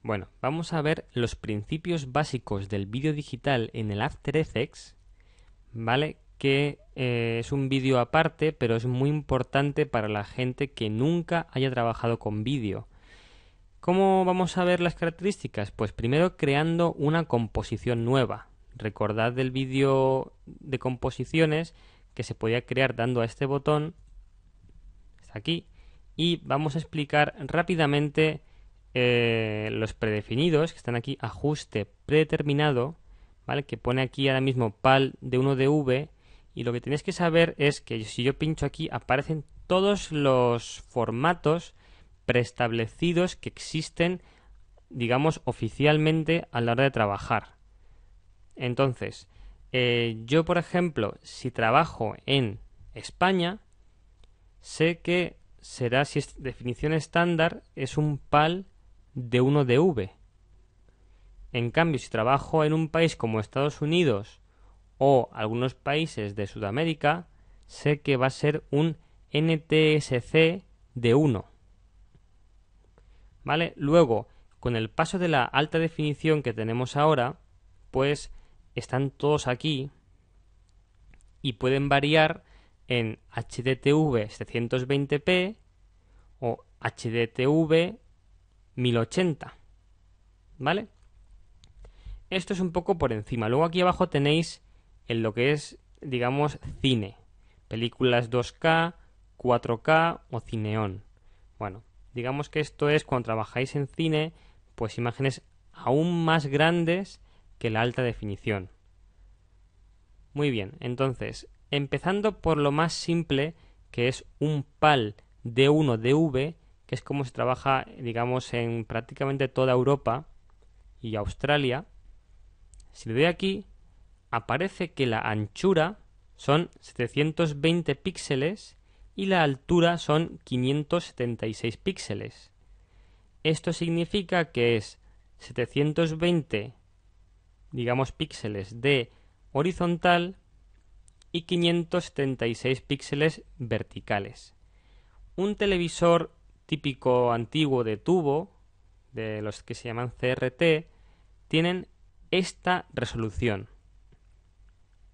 Bueno, vamos a ver los principios básicos del vídeo digital en el After Effects, ¿vale? Que es un vídeo aparte, pero es muy importante para la gente que nunca haya trabajado con vídeo. ¿Cómo vamos a ver las características? Pues primero creando una composición nueva. Recordad del vídeo de composiciones que se podía crear dando a este botón, está aquí, y vamos a explicar rápidamente los predefinidos, que están aquí, ajuste predeterminado, ¿vale? Que pone aquí ahora mismo PAL de 1DV, y lo que tenéis que saber es que si yo pincho aquí aparecen todos los formatos preestablecidos que existen, digamos, oficialmente a la hora de trabajar. Entonces, yo, por ejemplo, si trabajo en España, sé que será, si es definición estándar, es un PAL de 1DV. En cambio, si trabajo en un país como Estados Unidos o algunos países de Sudamérica, sé que va a ser un NTSC de 1. ¿Vale? Luego, con el paso de la alta definición que tenemos ahora, pues están todos aquí y pueden variar en HDTV 720p o HDTV 1080, ¿vale? Esto es un poco por encima. Luego aquí abajo tenéis en lo que es, digamos, cine, películas 2K, 4K o cineón. Bueno, digamos que esto es cuando trabajáis en cine, pues imágenes aún más grandes que la alta definición. Muy bien, entonces, empezando por lo más simple, que es un PAL D1DV, que es como se trabaja, digamos, en prácticamente toda Europa y Australia. Si le doy aquí, aparece que la anchura son 720 píxeles y la altura son 576 píxeles. Esto significa que es 720, digamos, píxeles de horizontal y 576 píxeles verticales. Un televisor típico antiguo de tubo, de los que se llaman CRT, tienen esta resolución.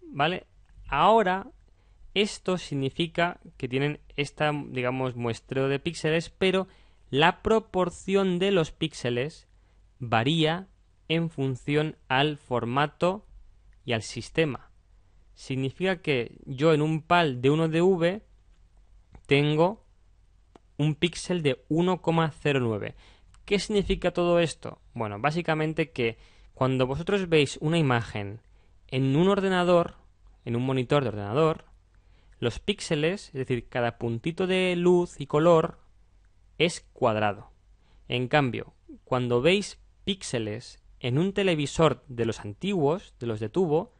¿Vale? Ahora, esto significa que tienen esta, digamos, muestreo de píxeles, pero la proporción de los píxeles varía en función al formato y al sistema. Significa que yo en un PAL de 1DV tengo un píxel de 1,09. ¿Qué significa todo esto? Bueno, básicamente que cuando vosotros veis una imagen en un ordenador, en un monitor de ordenador, los píxeles, es decir, cada puntito de luz y color, es cuadrado. En cambio, cuando veis píxeles en un televisor de los antiguos, de los de tubo,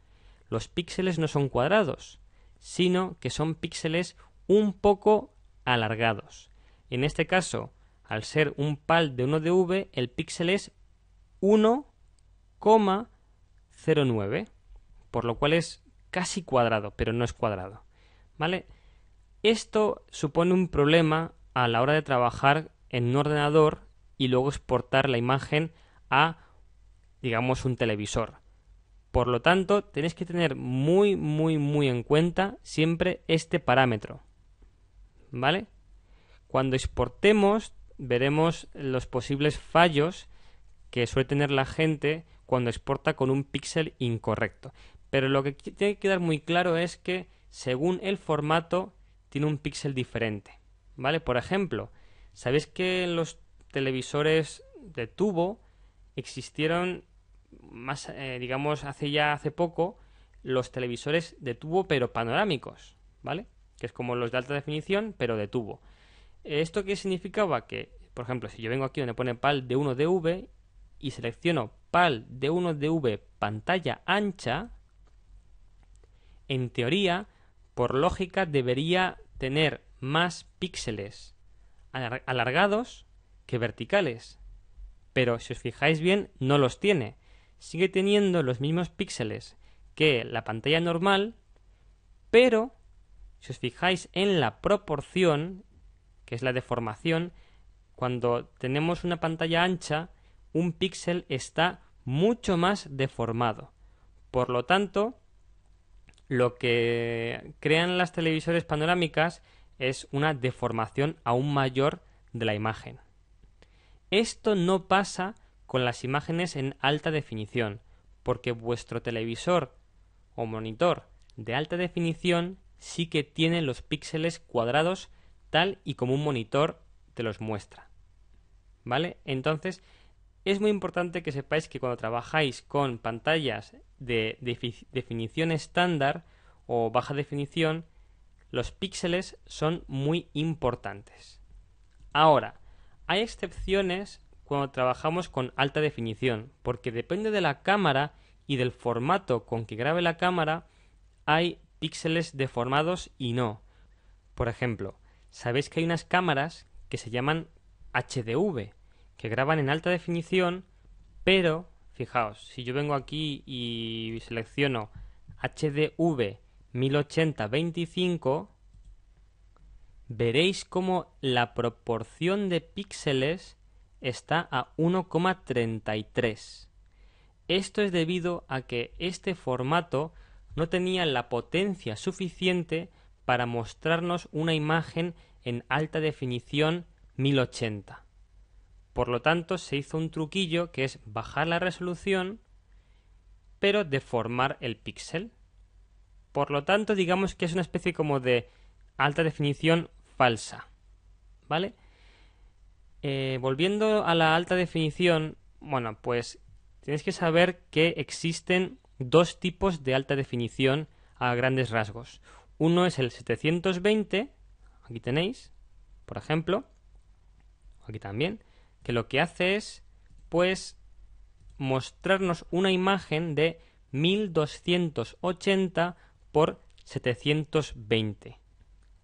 los píxeles no son cuadrados, sino que son píxeles un poco alargados. En este caso, al ser un PAL de 1DV, el píxel es 1,09, por lo cual es casi cuadrado, pero no es cuadrado. ¿Vale? Esto supone un problema a la hora de trabajar en un ordenador y luego exportar la imagen a, digamos, un televisor. Por lo tanto, tenéis que tener muy en cuenta siempre este parámetro. ¿Vale? Cuando exportemos, veremos los posibles fallos que suele tener la gente cuando exporta con un píxel incorrecto. Pero lo que tiene que quedar muy claro es que según el formato tiene un píxel diferente, ¿vale? Por ejemplo, ¿sabéis que en los televisores de tubo existieron más, digamos, hace poco los televisores de tubo pero panorámicos, ¿vale? Que es como los de alta definición pero de tubo. ¿Esto qué significaba? Que, por ejemplo, si yo vengo aquí donde pone PAL de 1DV y selecciono PAL de 1DV pantalla ancha, en teoría, por lógica, debería tener más píxeles alargados que verticales. Pero si os fijáis bien, no los tiene. Sigue teniendo los mismos píxeles que la pantalla normal, pero si os fijáis en la proporción, que es la deformación, cuando tenemos una pantalla ancha, un píxel está mucho más deformado. Por lo tanto, lo que crean las televisores panorámicas es una deformación aún mayor de la imagen. Esto no pasa con las imágenes en alta definición, porque vuestro televisor o monitor de alta definición sí que tiene los píxeles cuadrados tal y como un monitor te los muestra. ¿Vale? Entonces, es muy importante que sepáis que cuando trabajáis con pantallas de definición estándar o baja definición, los píxeles son muy importantes. Ahora, hay excepciones cuando trabajamos con alta definición, porque depende de la cámara y del formato con que grabe la cámara, hay píxeles deformados y no. Por ejemplo, sabéis que hay unas cámaras que se llaman HDV, que graban en alta definición, pero, fijaos, si yo vengo aquí y selecciono HDV 1080-25, veréis cómo la proporción de píxeles está a 1,33. Esto es debido a que este formato no tenía la potencia suficiente para mostrarnos una imagen en alta definición 1080. Por lo tanto, se hizo un truquillo que es bajar la resolución, pero deformar el píxel. Por lo tanto, digamos que es una especie como de alta definición falsa. ¿Vale? Volviendo a la alta definición, bueno, pues tenéis que saber que existen dos tipos de alta definición a grandes rasgos. Uno es el 720, aquí tenéis, por ejemplo, aquí también, que lo que hace es, pues, mostrarnos una imagen de 1280 por 720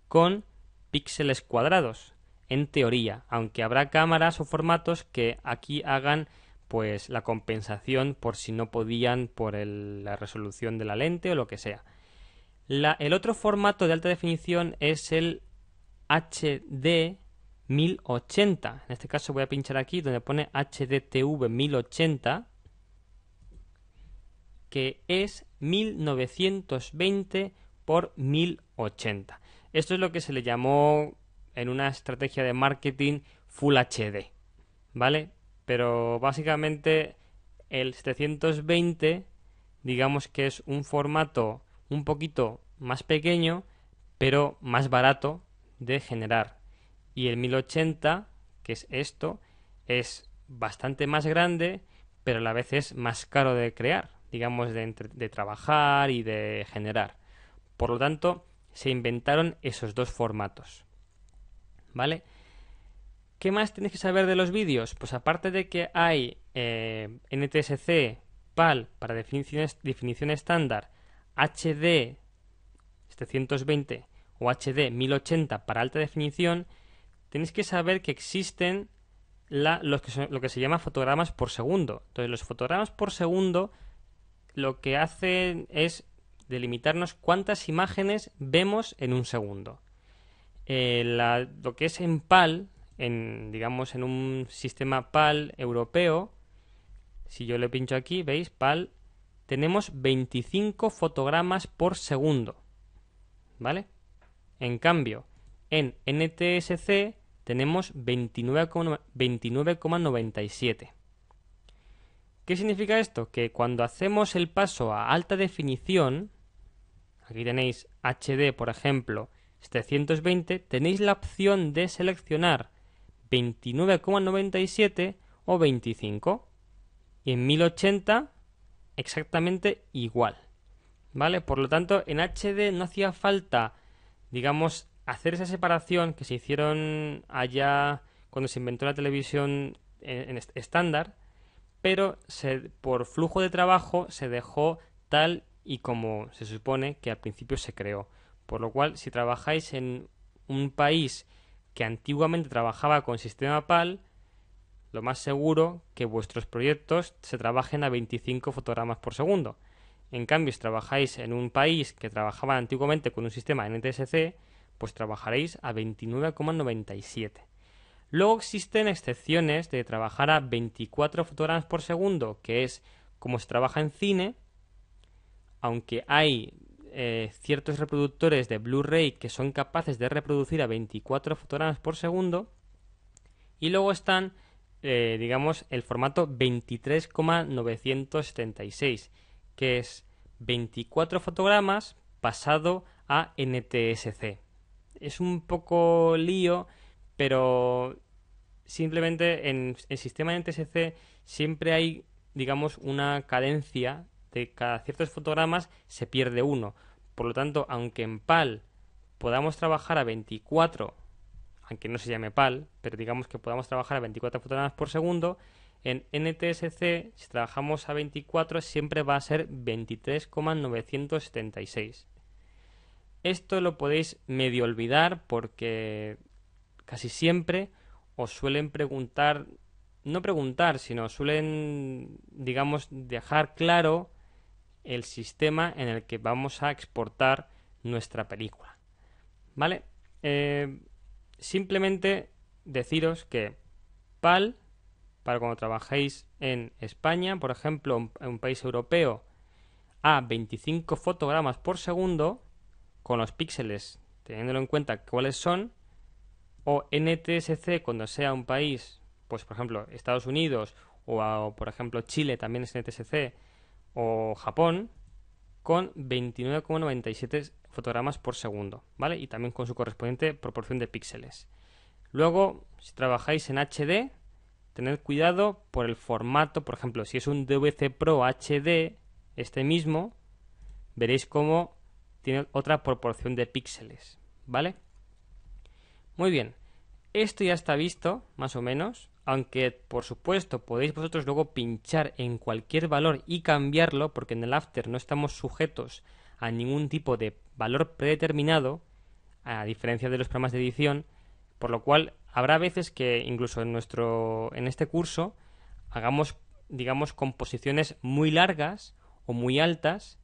con píxeles cuadrados, en teoría, aunque habrá cámaras o formatos que aquí hagan pues la compensación por si no podían por la resolución de la lente o lo que sea. El otro formato de alta definición es el HD 1080. En este caso voy a pinchar aquí donde pone HDTV 1080, que es 1920 por 1080. Esto es lo que se le llamó en una estrategia de marketing Full HD, ¿vale? Pero básicamente el 720, digamos que es un formato un poquito más pequeño, pero más barato de generar. Y el 1080, que es esto, es bastante más grande, pero a la vez es más caro de crear, digamos, de trabajar y de generar. Por lo tanto, se inventaron esos dos formatos. ¿Vale? ¿Qué más tenéis que saber de los vídeos? Pues aparte de que hay NTSC, PAL para definición estándar, HD 720 o HD 1080 para alta definición, tenéis que saber que existen lo que se llama fotogramas por segundo. Entonces, los fotogramas por segundo lo que hacen es delimitarnos cuántas imágenes vemos en un segundo. Lo que es en PAL, digamos en un sistema PAL europeo, si yo le pincho aquí, veis, PAL, tenemos 25 fotogramas por segundo, ¿vale? En cambio, en NTSC tenemos 29,97. ¿Qué significa esto? Que cuando hacemos el paso a alta definición, aquí tenéis HD, por ejemplo, 720, tenéis la opción de seleccionar 29,97 o 25. Y en 1080 exactamente igual. ¿Vale? Por lo tanto, en HD no hacía falta, digamos, hacer esa separación que se hicieron allá cuando se inventó la televisión en estándar, pero por flujo de trabajo se dejó tal y como se supone que al principio se creó. Por lo cual, si trabajáis en un país que antiguamente trabajaba con sistema PAL, lo más seguro que vuestros proyectos se trabajen a 25 fotogramas por segundo. En cambio, si trabajáis en un país que trabajaba antiguamente con un sistema NTSC, pues trabajaréis a 29,97. Luego existen excepciones de trabajar a 24 fotogramas por segundo, que es como se trabaja en cine, aunque hay ciertos reproductores de Blu-ray que son capaces de reproducir a 24 fotogramas por segundo. Y luego están, digamos, el formato 23,976, que es 24 fotogramas pasado a NTSC. Es un poco lío, pero simplemente en el sistema NTSC siempre hay, digamos, una cadencia de cada ciertos fotogramas se pierde uno. Por lo tanto, aunque en PAL podamos trabajar a 24, aunque no se llame PAL, pero digamos que podamos trabajar a 24 fotogramas por segundo, en NTSC, si trabajamos a 24, siempre va a ser 23,976. Esto lo podéis medio olvidar porque casi siempre os suelen preguntar, no preguntar, sino suelen, digamos, dejar claro el sistema en el que vamos a exportar nuestra película. ¿Vale? Simplemente deciros que PAL, para cuando trabajéis en España, por ejemplo, en un país europeo, a 25 fotogramas por segundo, con los píxeles teniéndolo en cuenta cuáles son, o NTSC cuando sea un país, pues por ejemplo Estados Unidos o por ejemplo Chile también es NTSC, o Japón, con 29,97 fotogramas por segundo, ¿vale? Y también con su correspondiente proporción de píxeles. Luego, si trabajáis en HD, tened cuidado por el formato, por ejemplo, si es un DVC Pro HD, este mismo, veréis cómo tiene otra proporción de píxeles, ¿vale? Muy bien, esto ya está visto, más o menos, aunque por supuesto podéis vosotros luego pinchar en cualquier valor y cambiarlo, porque en el After no estamos sujetos a ningún tipo de valor predeterminado, a diferencia de los programas de edición, por lo cual habrá veces que incluso en este curso hagamos, digamos, composiciones muy largas o muy altas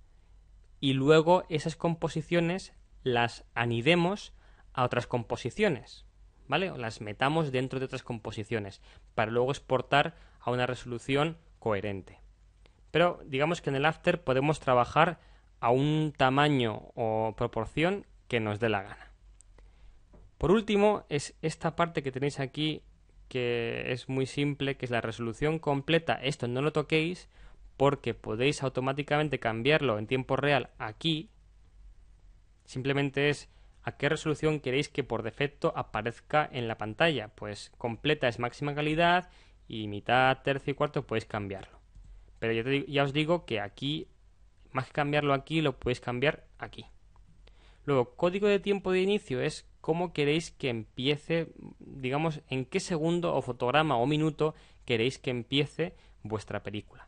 y luego esas composiciones las anidemos a otras composiciones, ¿vale? O las metamos dentro de otras composiciones para luego exportar a una resolución coherente. Pero digamos que en el After podemos trabajar a un tamaño o proporción que nos dé la gana. Por último, es esta parte que tenéis aquí, que es muy simple, que es la resolución completa. Esto no lo toquéis porque podéis automáticamente cambiarlo en tiempo real aquí. Simplemente es a qué resolución queréis que por defecto aparezca en la pantalla. Pues completa es máxima calidad y mitad, tercio y cuarto podéis cambiarlo. Pero ya os digo que aquí, más que cambiarlo aquí, lo podéis cambiar aquí. Luego, código de tiempo de inicio es cómo queréis que empiece, digamos, en qué segundo o fotograma o minuto queréis que empiece vuestra película.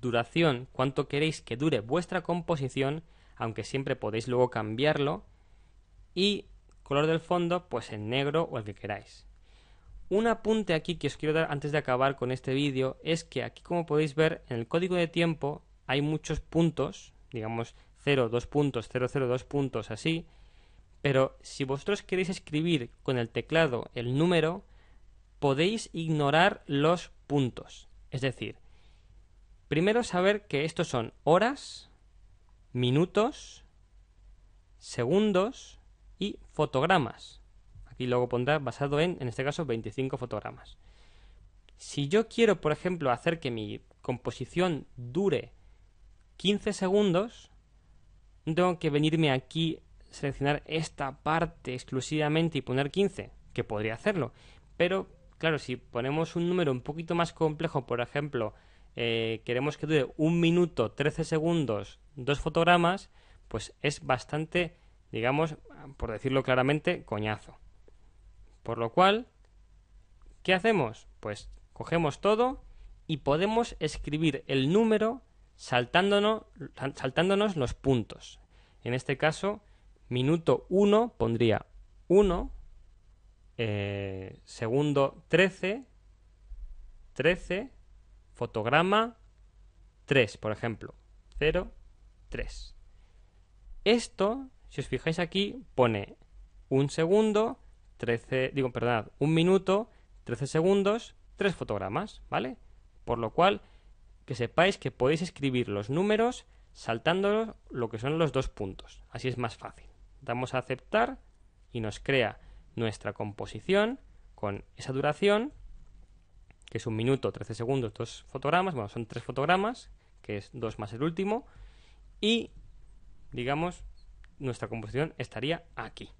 Duración, cuánto queréis que dure vuestra composición, aunque siempre podéis luego cambiarlo. Y color del fondo, pues en negro o el que queráis. Un apunte aquí que os quiero dar antes de acabar con este vídeo es que aquí, como podéis ver, en el código de tiempo hay muchos puntos, digamos 0, 2 puntos, 0, 0, 2 puntos, así, pero si vosotros queréis escribir con el teclado el número, podéis ignorar los puntos. Es decir, primero saber que estos son horas, minutos, segundos y fotogramas. Aquí luego pondrá basado en este caso, 25 fotogramas. Si yo quiero, por ejemplo, hacer que mi composición dure 15 segundos, no tengo que venirme aquí, seleccionar esta parte exclusivamente y poner 15, que podría hacerlo. Pero, claro, si ponemos un número un poquito más complejo, por ejemplo, queremos que dure 1 minuto, 13 segundos, 2 fotogramas, pues es bastante, digamos, por decirlo claramente, coñazo. Por lo cual, ¿qué hacemos? Pues cogemos todo y podemos escribir el número saltándonos los puntos. En este caso, minuto 1 pondría 1, segundo 13, 13, fotograma 3, por ejemplo, 0, 3. Esto, si os fijáis aquí, pone 1 segundo, 1 minuto, 13 segundos, 3 fotogramas, ¿vale? Por lo cual, que sepáis que podéis escribir los números saltando lo que son los 2 puntos. Así es más fácil. Damos a aceptar y nos crea nuestra composición con esa duración, que es 1 minuto, 13 segundos, 2 fotogramas. Bueno, son 3 fotogramas, que es 2 más el último. Y, digamos, nuestra composición estaría aquí.